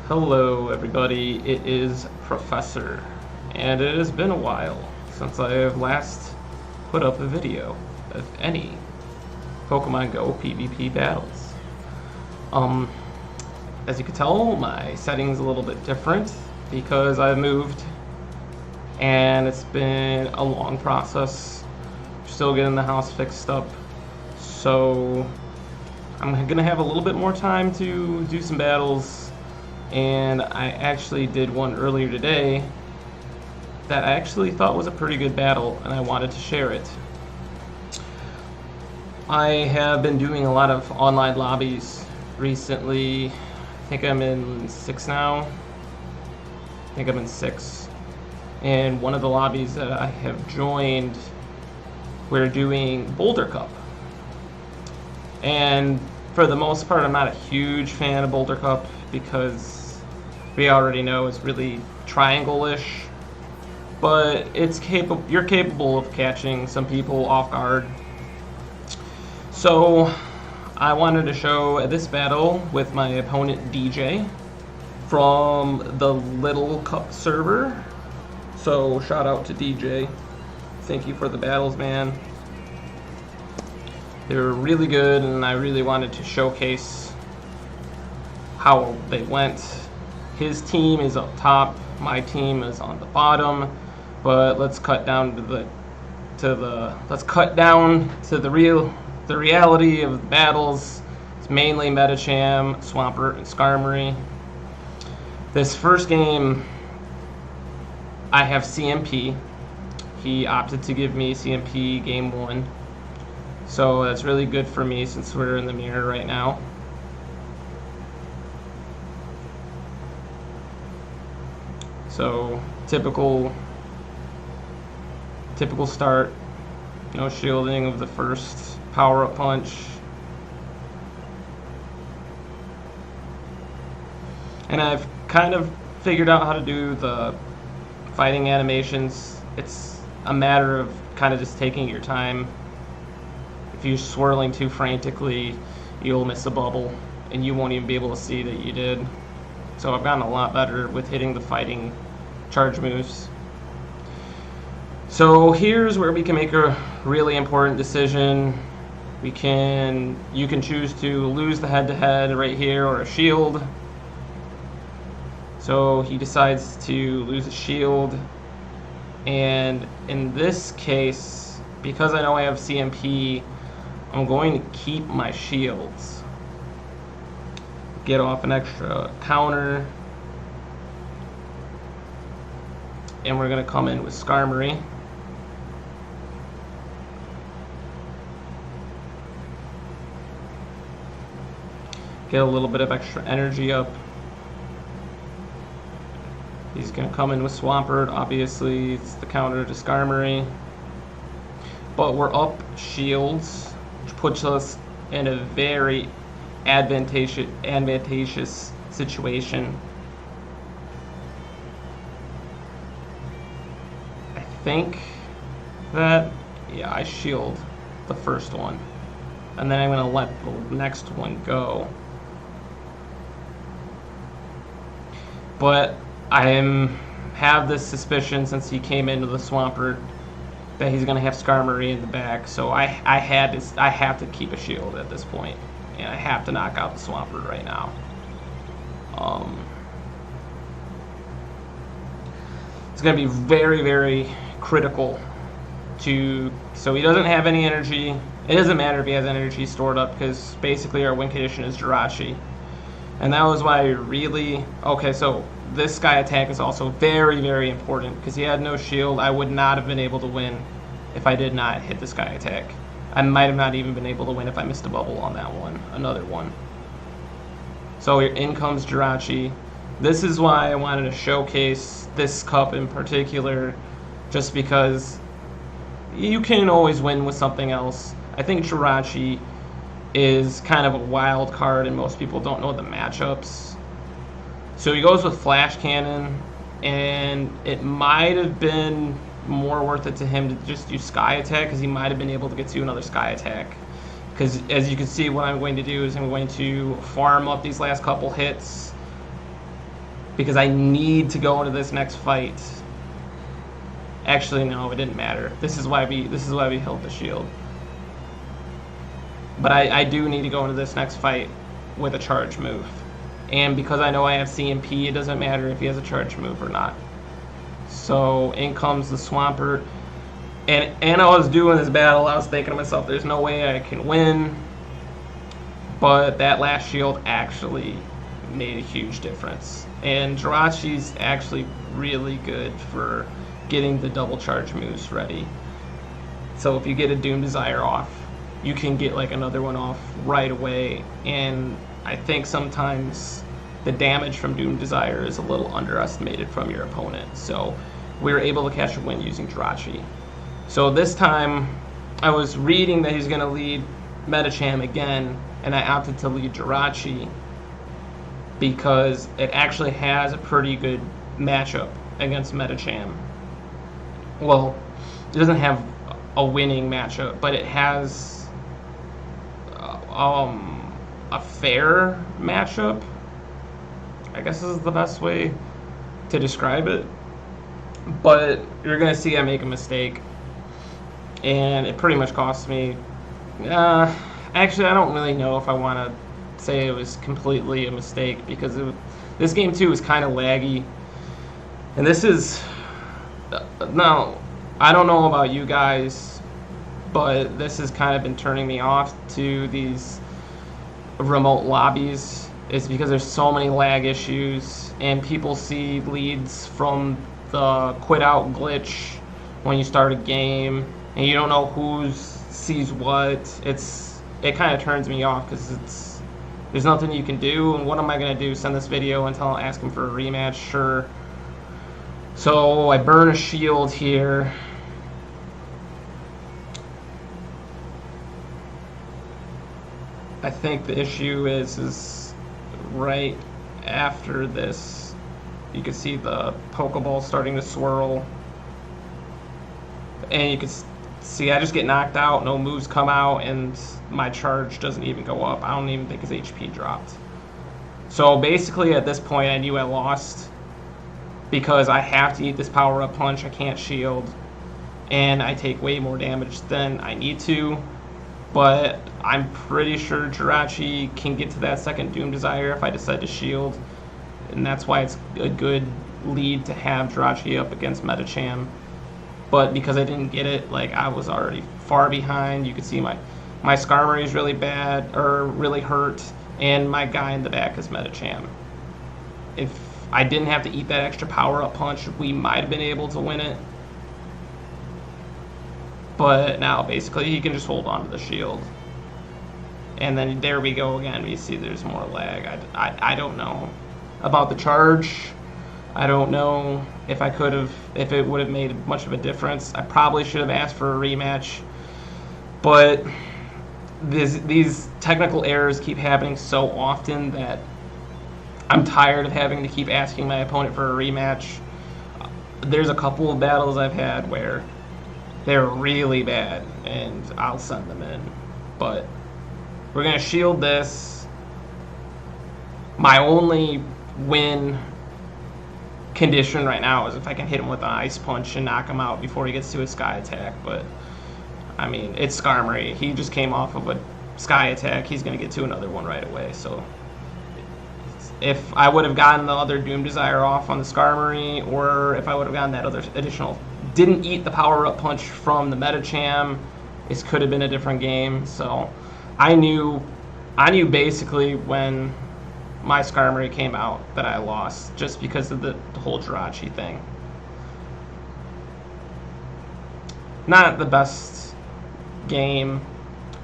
Hello everybody, it is Professor, and it has been a while since I have last put up a video of any Pokemon Go PvP battles. As you can tell, my setting's a little bit different because I've moved and it's been a long process. Still getting the house fixed up, so I'm gonna have a little bit more time to do some battles. And I actually did one earlier today that I actually thought was a pretty good battle, and I wanted to share it. I have been doing a lot of online lobbies recently. I think I'm in 6 now. I think I'm in 6. And one of the lobbies that I have joined, we're doing Boulder Cup. And for the most part, I'm not a huge fan of Boulder Cup because we already know it's really triangle-ish, but you're capable of catching some people off guard. So I wanted to show this battle with my opponent DJ from the Lil Cup Server. So shout out to DJ. Thank you for the battles, man. They were really good, and I really wanted to showcase how they went. His team is up top, my team is on the bottom, but let's cut down to the reality of the battles. It's mainly Medicham, Swampert, and Skarmory. This first game, I have CMP. He opted to give me CMP game 1. So that's really good for me since we're in the mirror right now. So typical start, no shielding of the first power-up punch. And I've kind of figured out how to do the fighting animations. It's a matter of kind of just taking your time. If you're swirling too frantically, you'll miss a bubble, and you won't even be able to see that you did. So I've gotten a lot better with hitting the fighting charge moves. So here's where we can make a really important decision. You can choose to lose the head-to-head right here or a shield. So he decides to lose a shield, and in this case, because I know I have CMP, I'm going to keep my shields. Get off an extra counter. And we're going to come in with Skarmory. Get a little bit of extra energy up. He's going to come in with Swampert. Obviously, it's the counter to Skarmory. But we're up shields, which puts us in a very advantageous situation. I think that, yeah, I shield the first one, and then I'm going to let the next one go. But I have this suspicion, since he came into the Swampert, that he's going to have Skarmory in the back, so I have to keep a shield at this point, and I have to knock out the Swampert right now. It's going to be very, very critical so he doesn't have any energy. It doesn't matter if he has energy stored up, because basically our win condition is Jirachi. And that was why okay, so this Sky attack is also very, very important, because he had no shield. I would not have been able to win if I did not hit the Sky attack. I might have not even been able to win if I missed a bubble on that one, another one. So in comes Jirachi. This is why I wanted to showcase this cup in particular, just because you can always win with something else. I think Jirachi is kind of a wild card, and most people don't know the matchups. So he goes with Flash Cannon, and it might have been more worth it to him to just do Sky Attack, because he might have been able to get to another Sky Attack. because as you can see, what I'm going to do is I'm going to farm up these last couple hits because I need to go into this next fight. Actually, no, it didn't matter. This is why we held the shield. But I do need to go into this next fight with a charge move. And because I know I have CMP, it doesn't matter if he has a charge move or not. So in comes the Swampert. And I was doing this battle, I was thinking to myself, there's no way I can win. But that last shield actually made a huge difference. And Jirachi's actually really good for getting the double charge moves ready. So if you get a Doom Desire off, you can get like another one off right away. And I think sometimes the damage from Doom Desire is a little underestimated from your opponent. So we were able to catch a win using Jirachi. So this time I was reading that he's going to lead Medicham again, and I opted to lead Jirachi because it actually has a pretty good matchup against Medicham. Well, it doesn't have a winning matchup, but it has a fair matchup. I guess this is the best way to describe it. But you're going to see I make a mistake. And it pretty much cost me... actually, I don't really know if I want to say it was completely a mistake, because this game, too, is kind of laggy. And this is... now, I don't know about you guys, but this has kind of been turning me off to these remote lobbies. It's because there's so many lag issues, and people see leads from the quit out glitch when you start a game, and you don't know who sees what. It kind of turns me off because there's nothing you can do. And what am I gonna do? Send this video and ask him for a rematch? Sure. So I burn a shield here. I think the issue is right after this, you can see the Pokeball starting to swirl, and you can see I just get knocked out, no moves come out, and my charge doesn't even go up. I don't even think his HP dropped. So basically at this point I knew I lost, because I have to eat this power-up punch, I can't shield, and I take way more damage than I need to. But I'm pretty sure Jirachi can get to that second Doom Desire if I decide to shield, and that's why it's a good lead to have Jirachi up against Medicham. But because I didn't get it, like, I was already far behind. You can see my Skarmory is really bad, or really hurt, and my guy in the back is Medicham. If I didn't have to eat that extra power-up punch, we might have been able to win it. But now, basically, he can just hold on to the shield. And then there we go again. You see there's more lag. I don't know about the charge. I don't know if it would have made much of a difference. I probably should have asked for a rematch. But these technical errors keep happening so often that I'm tired of having to keep asking my opponent for a rematch. There's a couple of battles I've had where they're really bad, and I'll send them in. But we're going to shield this. My only win condition right now is if I can hit him with an Ice Punch and knock him out before he gets to his Sky Attack. But, I mean, it's Skarmory. He just came off of a Sky Attack. He's going to get to another one right away. So if I would have gotten the other Doom Desire off on the Skarmory, or if I would have gotten that other additional... didn't eat the power-up punch from the Medicham, this could have been a different game. So I knew basically when my Skarmory came out that I lost, just because of the whole Jirachi thing. Not the best game,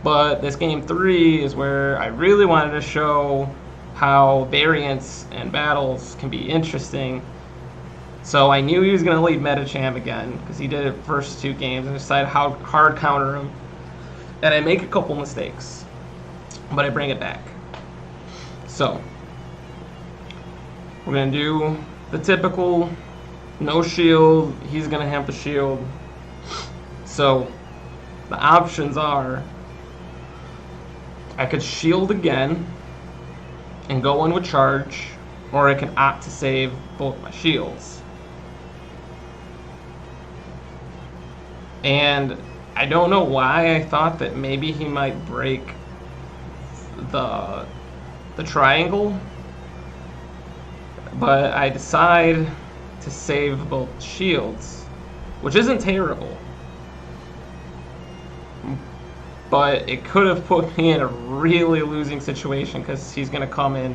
but this game 3 is where I really wanted to show how variants and battles can be interesting. So I knew he was going to lead Medicham again, because he did it first 2 games, and I decided how hard counter him. And I make a couple mistakes, but I bring it back. So we're going to do the typical no shield. He's going to have the shield. So the options are, I could shield again and go in with charge, or I can opt to save both my shields. And I don't know why I thought that maybe he might break the triangle, but I decide to save both shields, which isn't terrible, but it could have put me in a really losing situation, because he's gonna come in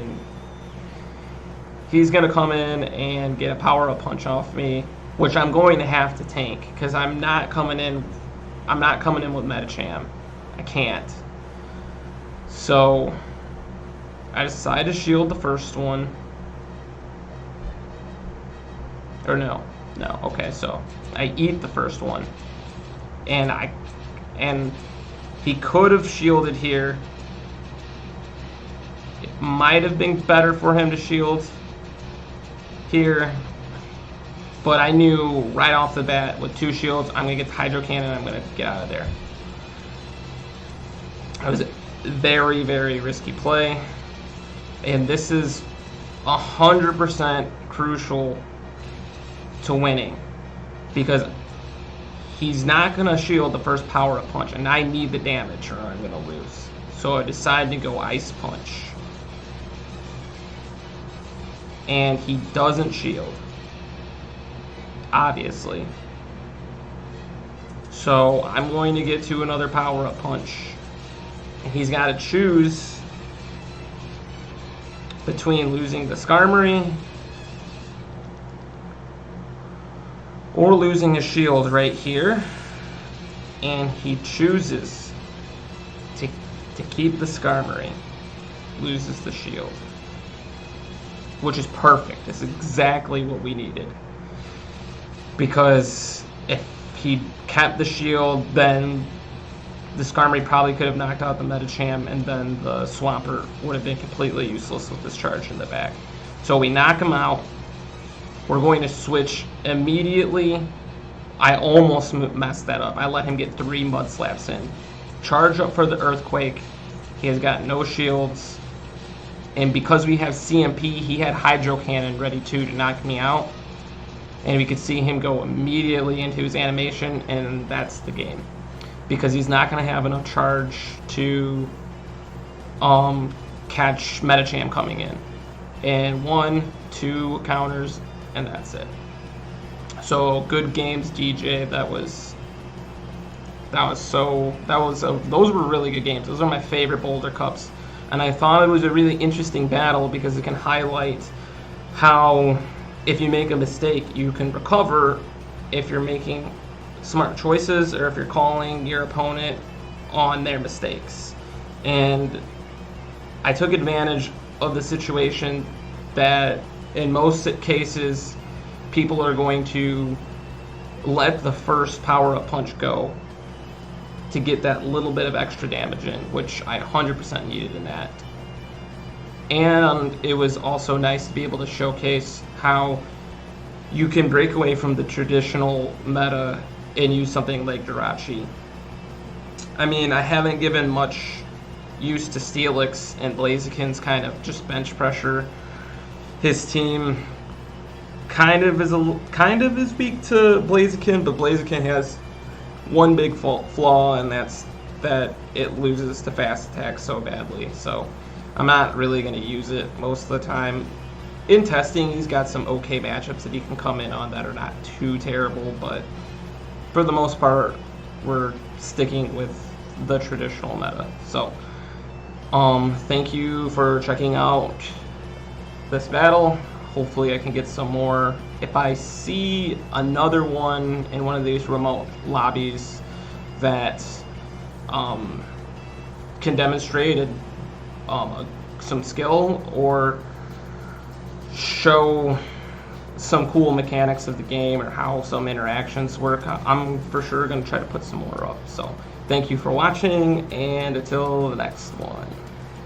and get a power-up punch off me, which I'm going to have to tank, because I'm not coming in with Medicham. I can't. So I decide to shield the first one. Or no. Okay, so I eat the first one. And he could have shielded here. It might have been better for him to shield here, but I knew right off the bat with 2 shields, I'm going to get the Hydro Cannon, I'm going to get out of there. It was a very, very risky play, and this is 100% crucial to winning, because he's not going to shield the first power-up punch, and I need the damage or I'm going to lose. So I decided to go Ice Punch. And he doesn't shield, obviously. So I'm going to get to another power-up punch. And he's got to choose between losing the Skarmory or losing his shield right here. And he chooses to keep the Skarmory, loses the shield, which is perfect. It's exactly what we needed. Because if he kept the shield, then the Skarmory probably could have knocked out the Medicham, and then the Swampert would have been completely useless with this charge in the back. So we knock him out. We're going to switch immediately. I almost messed that up. I let him get 3 Mud Slaps in. Charge up for the Earthquake. He has got no shields. And because we have CMP, he had Hydro Cannon ready too to knock me out. And we could see him go immediately into his animation, and that's the game. Because he's not going to have enough charge to catch Medicham coming in. And 1, 2 counters, and that's it. So good games, DJ. Those were really good games. Those are my favorite Boulder Cups. And I thought it was a really interesting battle because it can highlight how if you make a mistake, you can recover if you're making smart choices or if you're calling your opponent on their mistakes. And I took advantage of the situation that in most cases, people are going to let the first power-up punch go to get that little bit of extra damage in, which I 100% needed in that. And it was also nice to be able to showcase how you can break away from the traditional meta and use something like Jirachi. I mean, I haven't given much use to Steelix, and Blaziken's kind of just bench pressure. His team kind of is weak to Blaziken, but Blaziken has one big flaw, and that's that it loses to fast attack so badly. So I'm not really going to use it most of the time. In testing, he's got some okay matchups that he can come in on that are not too terrible, but for the most part, we're sticking with the traditional meta. So thank you for checking out this battle. Hopefully I can get some more. If I see another one in one of these remote lobbies that can demonstrate some skill or show some cool mechanics of the game or how some interactions work, I'm for sure going to try to put some more up. So thank you for watching, and until the next one.